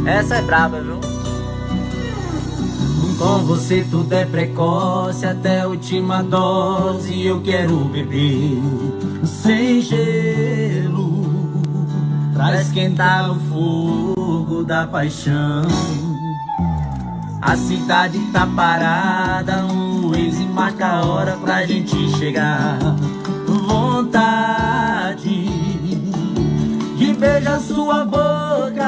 Essa é braba, viu? Com você tudo é precoce, até a última dose eu quero beber. Sem gelo, pra esquentar o fogo da paixão. A cidade tá parada, um Waze marca a hora pra gente chegar. Vontade de beijar sua boca.